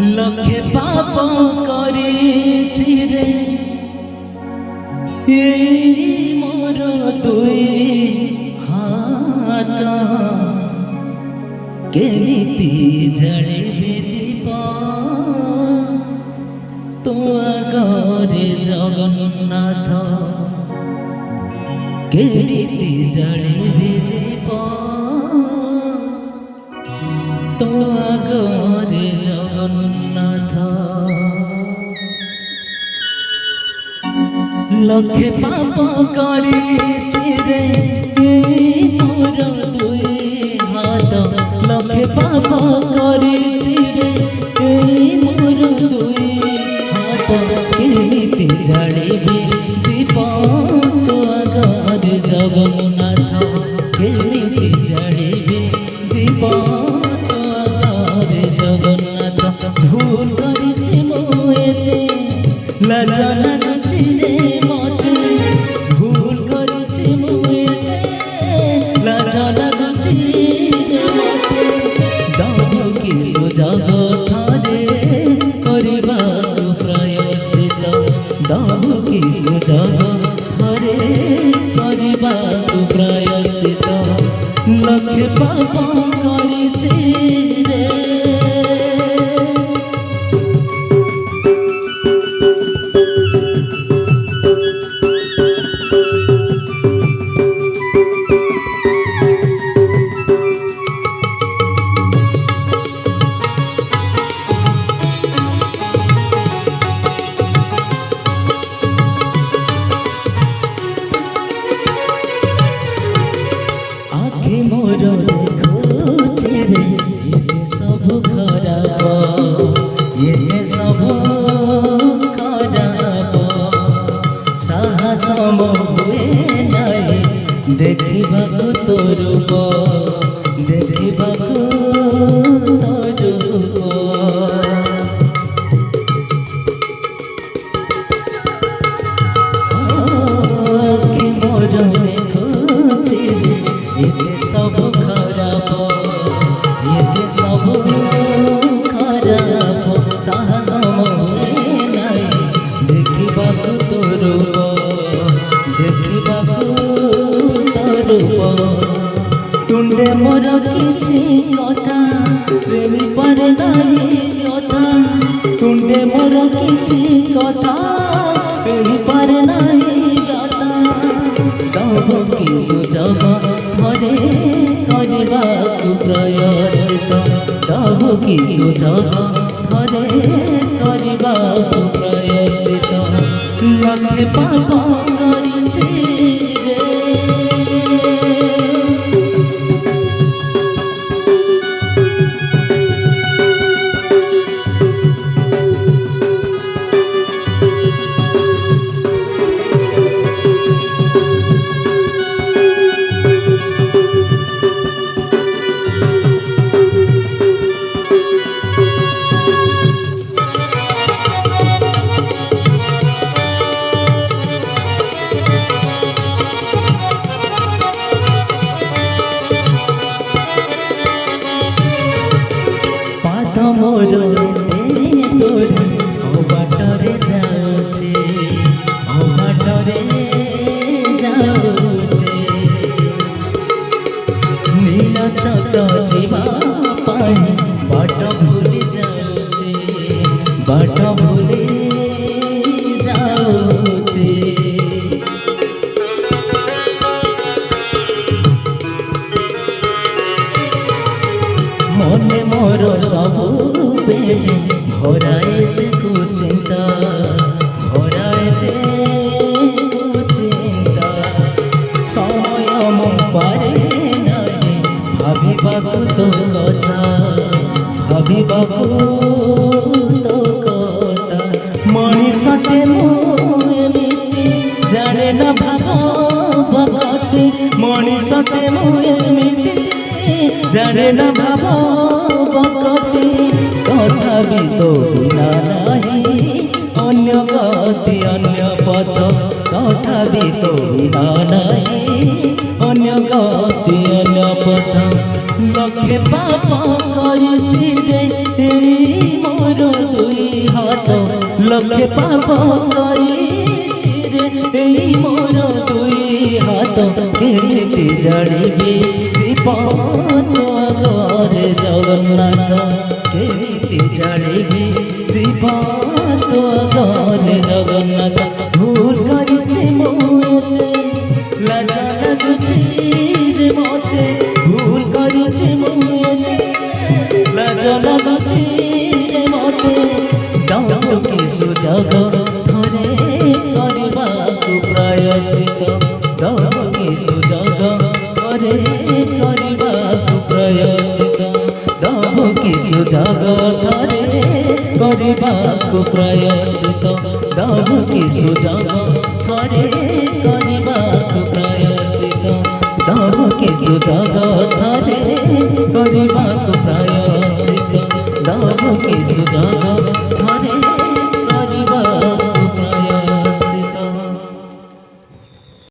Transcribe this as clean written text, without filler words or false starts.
लखे पाप करिछि रे मोर दुई हाथ केमिति जळिबि दीप तो आगरे जगन्नाथ केमिति जळिबि दीप तो आगरे जगन्नाथ लखे पाप करिछि रे मोर दुई हाथ लखे पाप करिछि रे मोर दुई हाथ केमिति जळिबि दीप तो आगरे जगन्नाथ केमिति जळिबि दीप तो आगरे जगन्नाथ भूल करिछि मो एते लाज लागुछि रे मते भूल करिछि मो एते लाज लागुछि रे मते दाऊ कि सुजग थारे करबाकु प्रयासित दाऊ कि सुजग थारे करबाकु प्रयासित लखे पाप करिछि रे मोर देखुछि रे एते सब खराब एते सब खराब साहस मोहे नाई देखिबाकु तो रूप देखिबाकु तो रूप मोर देखुछि रे एते सब खराब एते सब खराब साहस मोहे नाई देखिबाकु तो रूप देखिबाकु तो रूप तुंडे मोर किछि कथा प्रेमी पारे नाही व्यथा तुंडे मोर किछि कथा प्रेमी पारे नाही व्यथा दाऊ कि सुजग थारे करबाकु प्रयासित दाऊ कि सुजग थारे करबाकु प्रयासित लखे पाप करिछि रे मोर एते तोरी बाटरे जाउछे बाटरे जाउछे नील चक्र जीवा पाई बाट भूली जाउछे बाट भूली जाउछे मने मोर सबु बेले भराए देखु चिंता भराए देखु चिंता समय मो पारे नाही भाबिबाकु तो कथा भाबिबाकु तो कथा मनिषटे मो एमिति जाने न भाव भगति मनिषटे मो एमिति जाने न भाव भगति तथापि तो बिना नाही अन्य गति अन्य पथ तथापि तो बिना नाही अन्य गति अन्य पथ लखे पाप करिछि रे मोर লক্ষে পাপ করেছি রে এই মোর দুই হাত কেমিতি জাড়িবি বিপদ ঘরে জগন্নাথ কেমিতি জাড়িবি বিপদ ঘরে জগন্নাথ ভুল করেছি মোতে লাজা লাগুছি রে মতে ভুল করেছি মোতে লাজা লাগুছি রে মতে দাও কি সুযোগ ধরে କରିବାକୁ ପ୍ରୟୋଜିତ ଦାও কি সুযোগ ধরে କରିବାକୁ ପ୍ରୟୋଜିତ ଦାও কি সুযোগ ধরে କରିବାକୁ ପ୍ରୟୋଜିତ ଦାও কি সুযোগ ধরে କରିବାକୁ ପ୍ରୟୋଜିତ ଦାও কি সুযোগ ধরে କରିବାକୁ ପ୍ରୟୋଜିତ ଦାও কি সুযোগ ধরে